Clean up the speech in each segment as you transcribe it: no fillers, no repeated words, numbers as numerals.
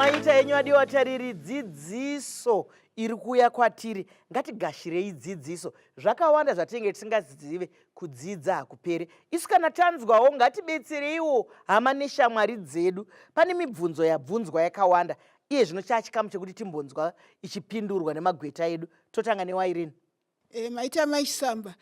Maita enyu adiwatariri, dzidziso iri kuuya kwatiri. Ngatigashirei dzidziso. Zvakawanda zvatinenge tisingazive, kudzidza hakuperi. Isu kana tanzwawo ngatibetsereiwo hama neshamwari dzedu. Pane mibvunzo yabvunzwa yakawanda. Iye zvino chachikamu chekuti timbonzwa ichipindurwa nemagweta edu. Totanga neWairini. Maita Mai Chisamba.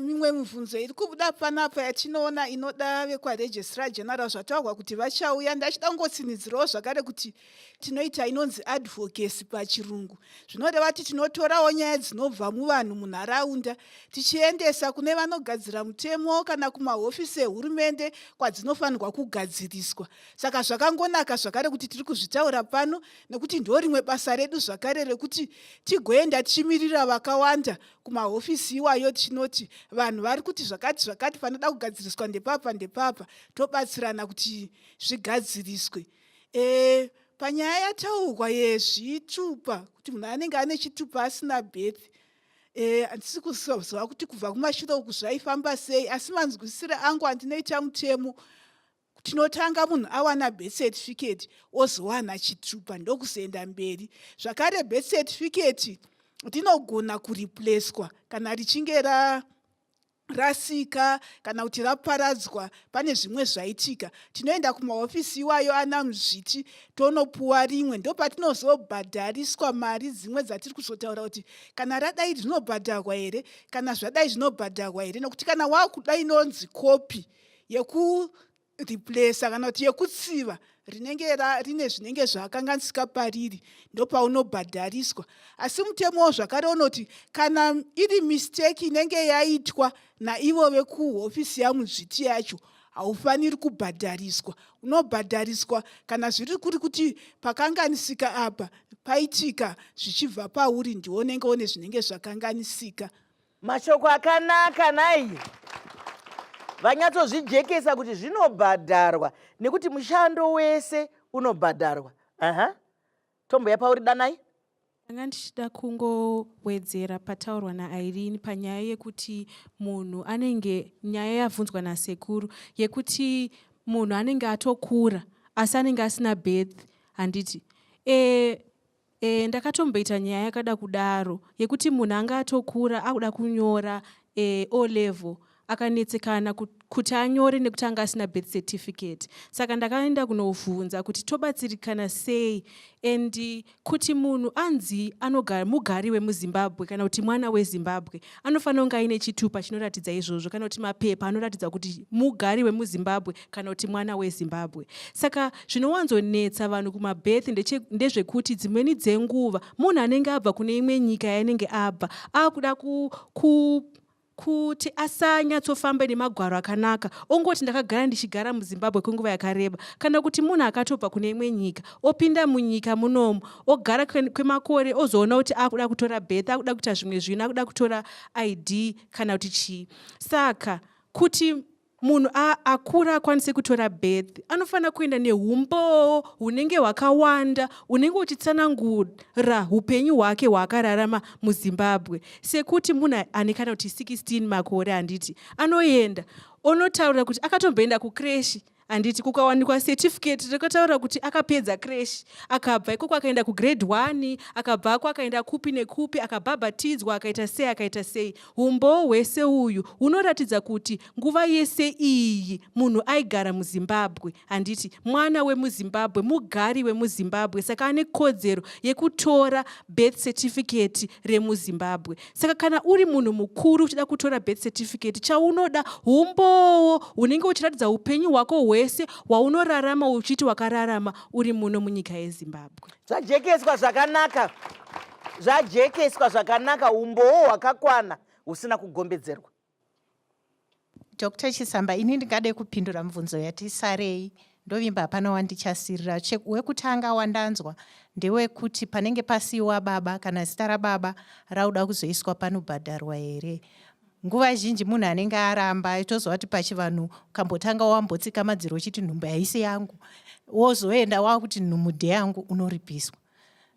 Mimwe mibvunzo iri kubuda panapa yatinoona inoda vekwaregistrar general zvataurwa kuti vachauya. Ndachida kungotsinidzirawo zvakare kuti tinoita inonzi advocacy pachirungu. Zvinoreva kuti tinotorawo nyaya dzinobva muvanhu munharaunda tichiendesa kune vanogadzira mutemo kana kumahofisi ehurumende kwadzinofanirwa kugadziriswa. Saka zvakangonaka zvakare kuti tiri kuzvitaura pano nekuti ndo rimwe basa redu zvakare rekuti tigoenda tichimirira vakawanda kumahofisi iwayo tinoti vanhu vari kuti zvakati zvakati panoda kugadziriswa ndepapa ndepapa, tobatsirana kuti zvigadziriswe. Panyaya yataurwa yezvitupa kuti munhu anenge ane chitupa asina birth, handisi kuziva kuti kubva kumashure uku zvaifamba sei, asi manzwisire angu andinoita mutemo tinotanga munhu awana birth certificate ozowana chitupa ndokuzoenda mberi. Zvakare birth certificate rinogona kuripleswa kana richinge rasika kana kuti raparadzwa. Pane zvimwe zvaitika, tinoenda kumahofisi iwayo ana muzviti tonopuwa rimwe, ndopatinozobhadhariswa mari dzimwe dzatiri kuzotaura kuti kana radai zvinobhadharwa here, kana zvadai zvinobhadharwa here, nokuti kana wakuda inonzi kopi yekuriplesa kana kuti yekutsiva rinenge rine zvinenge zvakanganisika pariri, ndopaunobhadhariswa. Asi mutemowo zvakare unoti kana iri mistake inenge yaitwa naivo vekuhofisi yamuzviti yacho, haufaniri kubhadhariswa. Unobhadhariswa kana zviri kuri kuti pakanganisika apa paitika zvichibva pauri, ndiwo unenge une zvinenge zvakanganisika. Mashoko akanaka nai. Vanyatsozvijekesa kuti zvinobhadharwa nekuti mushando wese unobhadharwa. Tomboya pauri danai. Ndanga ndichida kungowedzera pataurwa naIrene panyaya yekuti munhu anenge, nyaya yabvunzwa nasekuru yekuti munhu anenge atokura asi anenge asina birth. Handiti ndakatomboita nyaya yakada kudaro yekuti munhu anga atokura akuda kunyora O level akanetsekana kuti anyore nekuti anga asina birth certificate. Saka ndakaenda kunovhunza kuti tobatsirikana sei, and kuti munhu anzi anogara mugari wemuZimbabwe kana kuti mwana weZimbabwe anofanira kunge aine chitupa chinoratidza izvozvo, kana kuti mapepa anoratidza kuti mugari wemuZimbabwe kana kuti mwana weZimbabwe. Saka zvinowanzonetsa vanhu kumabirth ndezvekuti dzimweni dzenguva munhu anenge abva kune imwe nyika yaanenge abva akuda kuti asanyatsofamba nemagwaro akanaka, ongoti ndakagara ndichigara muZimbabwe kwenguva yakareba. Kana kuti munhu akatobva kune imwe nyika opinda munyika munomu ogara kwemakore ozoona kuti akuda kutora birth, akuda kuita zvimwe zvinhu, akuda kutora ID kana kuti chii. Saka kuti munhu akura akwanise kutora birth anofanira kuenda neumbo hunenge hwakawanda hunenge uchitsanangura upenyu hwake hwaakararama muZimbabwe. Sekuti munhu ane kana kuti 16 makore, handiti anoenda onotaura kuti akatomboenda kukreshi, handiti kukawanikwa certificate rikataura kuti akapedza kreshi, akabva ikoko akaenda kugrade 1, akabvako akaenda kupi nekupi, akabhabhatidzwa, akaita sei akaita sei. Umbo hwese uyu hunoratidza kuti nguva yese iyi munhu aigara muZimbabwe, handiti mwana wemuZimbabwe, mugari wemuZimbabwe. Saka ane kodzero yekutora birth certificate remuZimbabwe. Saka kana uri munhu mukuru uchida kutora birth certificate, chaunoda umbowo hunenge uchiratidza upenyu hwako hwese hwaunorarama uchiti wakararama uri muno munyika yeZimbabwe. Zvajekeswa zvakanaka. Zvajekeswa zvakanaka, umbowo hwakakwana husina kugombedzerwa. Dr. Chisamba, ini ndingade kupindura mibvunzo yati sarei. Ndovimba pano wandichasirira. Wekutanga wandanzwa ndewekuti panenge pasiwa baba kana zita rababa rauda kuzoiswa panobhadharwa here. Nguva zhinji munhu anenge aramba tozovati pachivanhu kambotanga wambotsika madziro uchiti nhumbu yaisi yangu, wozoenda wakuti nhumudhe yangu unoripiswa.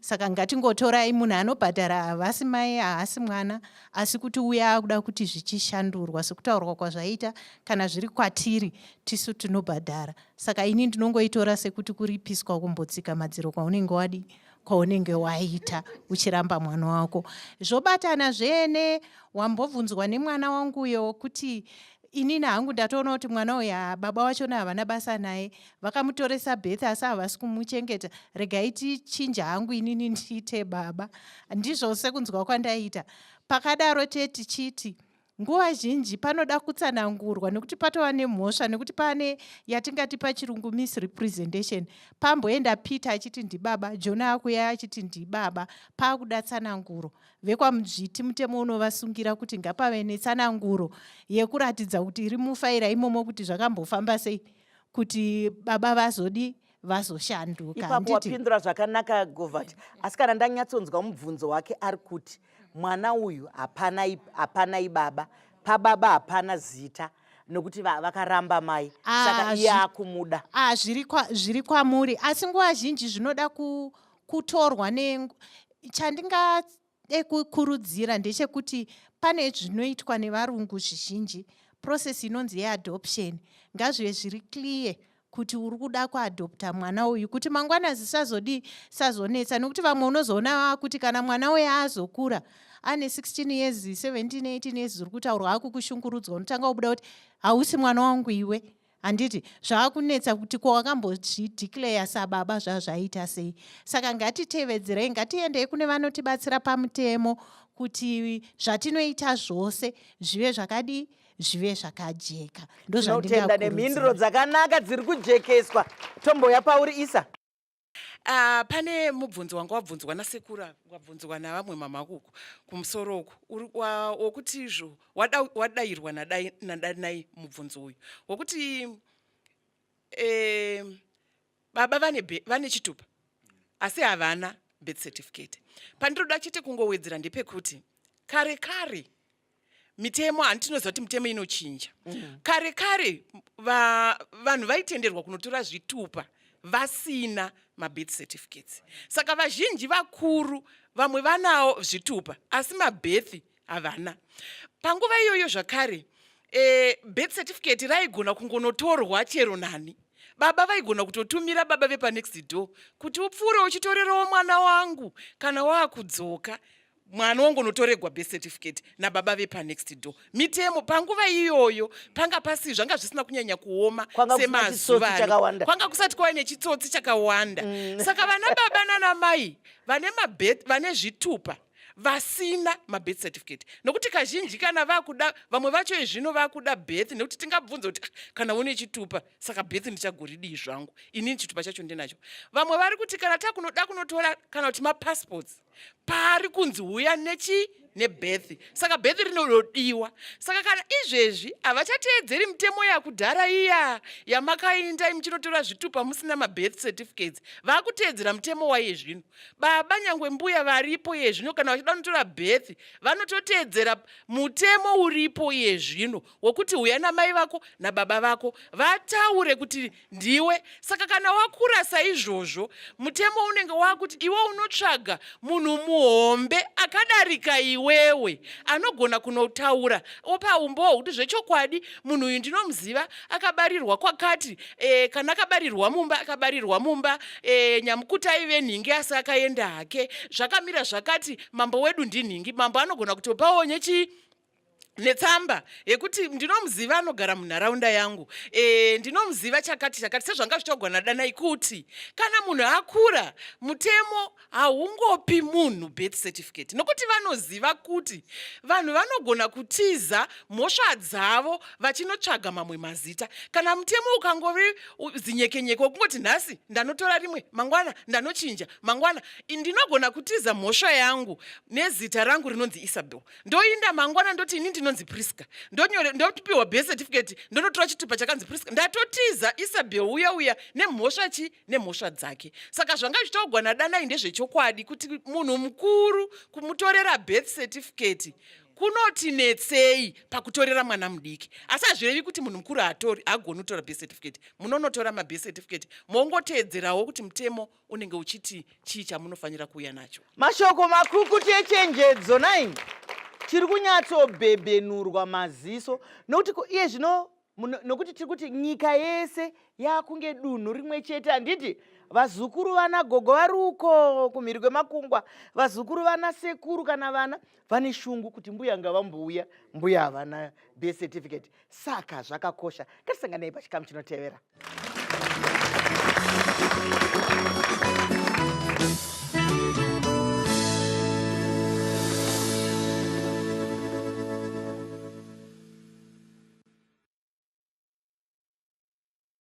Saka ngatingotorai munhu anobhadhara havasi mai haasi mwana, asi kuti uya akuda kuti zvichishandurwa sekutaurwa kwazvaita kana zviri kwatiri tisu tinobhadhara. Saka ini ndinongoitora sekuti kuripiswa kumbotsika madziro kwaunenge wadi kwaunenge waita uchiramba mwana wako. Zvobatana zvene wambobvunzwa nemwana wanguyo kuti inini hangu ndatoona kuti mwana uya baba wachona havana basa naye, vakamutoresa birth asi havasi kumuchengeta, regai tichinja hangu inini ndiite baba. Ndizvo sekunzwa kwandaita. Pakadaro tichiti nguva zhinji panoda kutsanangurwa nekuti patova nemhosva, nekuti pane yatingati pachirungu misrepresentation. Pamboenda Peter achiti ndibaba, Jona akuya achiti ndibaba, paakuda tsananguro. Vekwamuzviti mutemo unovasungira kuti ngapave netsananguro yekuratidza kuti iri mufaira imomo kuti zvakambofamba sei kuti baba vazoshanduka. Ipapo wapindura zvakanaka Govati. Asi kana ndanyatsonzwa mubvunzo wake ari kuti mwana uyu hapanai baba, pababa hapana zita nokuti vakaramba mai, saka iye akumuda. Zviri kwamuri, asi nguva zhinji zvinoda kutorwa chandingade kukurudzira ndechekuti pane zvinoitwa nevarungu zvizhinji, process inonzi yeadoption ngazvive zviri clear kuti uri kuda kuadopta mwana uyu kuti mangwana zisazonetsa, nekuti vamwe unozoona kuti kana mwana uyu azokura ane 16 years 17 18 years zuri kutaurwa akukushungurudzwa, unotanga kubuda kuti hausi mwana wangu iwe. Handiti zvaakunetsa kuti kwawakambozvideclare sababa zvazvaita sei. Saka ngatitevedzerei, ngatiendei kune vanotibatsira pamutemo kuti zvatinoita zvose zvive zvakadi, zvive zvakajeka. Ndozvandinotenda nemhinduro dzakanaka dziri kujekeswa. Tomboya pauri Isa. Pane mubvunzo wanga wabvunzwa nasekura, wabvunzwa navamwe mamakuku kumusoro uku wokuti izvo wadayirwa nadanai mubvunzo uyu wokuti baba vane chitupa asi havana birth certificate. Pandiroda chete kungowedzera ndepekuti kare mitemo handinoziva kuti mitemo inochinja. Kare vanhu vaitenderwa kunotora zvitupa vasina mabirth certificates. Saka vazhinji vakuru vamwe vanawo zvitupa asi mabirth havana. Panguva iyoyo zvakare birth certificate raigona kungonotorwa chero nani. Baba vaigona kutotumira baba vepanext door kuti upfuure uchitorerawo mwana wangu kana waakudzoka, mwana wangonotoregwa birth certificate nababa vepanext door. Mitemo panguva iyoyo panga pasi zvanga zvisina kunyanya kuoma semazuva ano. Kwanga kusati kwava nechitsotsi chakawanda. Saka vana baba nana mai vane zvitupa vasina mabirth certificate, nokuti kazhinji kana vakuda vamwe vacho zvino vakuda birth nekuti tingabvunza kuti kana une chitupa saka birth ndichagoridii zvangu, inini chitupa chacho ndinacho. Vamwe vari kuti kana takunoda kunotora kana kuti mapassports pari kunzi uya nebirth, saka birth rinodiwa. Saka kana izvezvi havachateedzeri mitemo yakudhara iya yamakainda muchinotora zvitupa musina mabirth certificates, vakuteedzera mitemo wayezvino. Baba nyangwe mbuya varipo yezvino kana vachida kunotora birth vanototeedzera mutemo uripo yezvino wokuti uya namai vako nababa vako vataure kuti ndiwe. Saka kana wakura saizvozvo mutemo unenge wakuti iwe unotsvaga munhu muhombe akadarika iwewe anogona kunotaura opa umbowo kuti zvechokwadi munhu uyu ndinomuziva akabarirwa kwakati, kana akabarirwa mumba nyamukuta aive nhingi asi akaenda hake, zvakamira zvakati mambo wedu ndinhingi. Mambo anogona kutopawo netsamba yekuti ndinomuziva anogara munharaunda yangu, ndinomuziva chakati sezvanga zvichogona danai kuti kana munhu akura mutemo haungopi munhu birth certificate, nokuti vanoziva kuti vanhu vanogona kutiza mhosva dzavo vachinotsvaga mamwe mazita. Kana mutemo ukangovi zinyekenyeke wokungoti nhasi ndanotora rimwe, mangwana ndanochinja, mangwana ndinogona kutiza mhosva yangu nezita rangu rinonzi Isabel, ndoinda mangwana ndoti ini ndinonzi Priska, ndopiwa birth certificate ndonotora chitupa chakanzi Priska, ndatotiza Isabel uya nemhosva dzake. Saka zvanga zvichitogona danai ndezvechokwadi kuti munhu mukuru kumutorera birth certificate kunotinetsei pakutorera mwana mudiki. Asi hazvirevi kuti munhu mukuru agoni kutora birth certificate. Munonotora mabirth certificate mongoteedzerawo kuti mutemo unenge uchiti chii chamunofanira kuuya nacho. Mashoko makukutu echenjedzo naini chiri kunyatsobhebhenurwa maziso nokuti iye zvino nokuti tiri kuti nyika yese yakunge dunhu rimwe chete. Handiti vazukuru vana gogo vari uko kumhiri kwemakungwa, vazukuru vana sekuru kana vana vane shungu kuti mbuya ngavambouya, mbuya havana birth certificate. Saka zvakakosha. Ngatisanganei pachikamu chinotevera.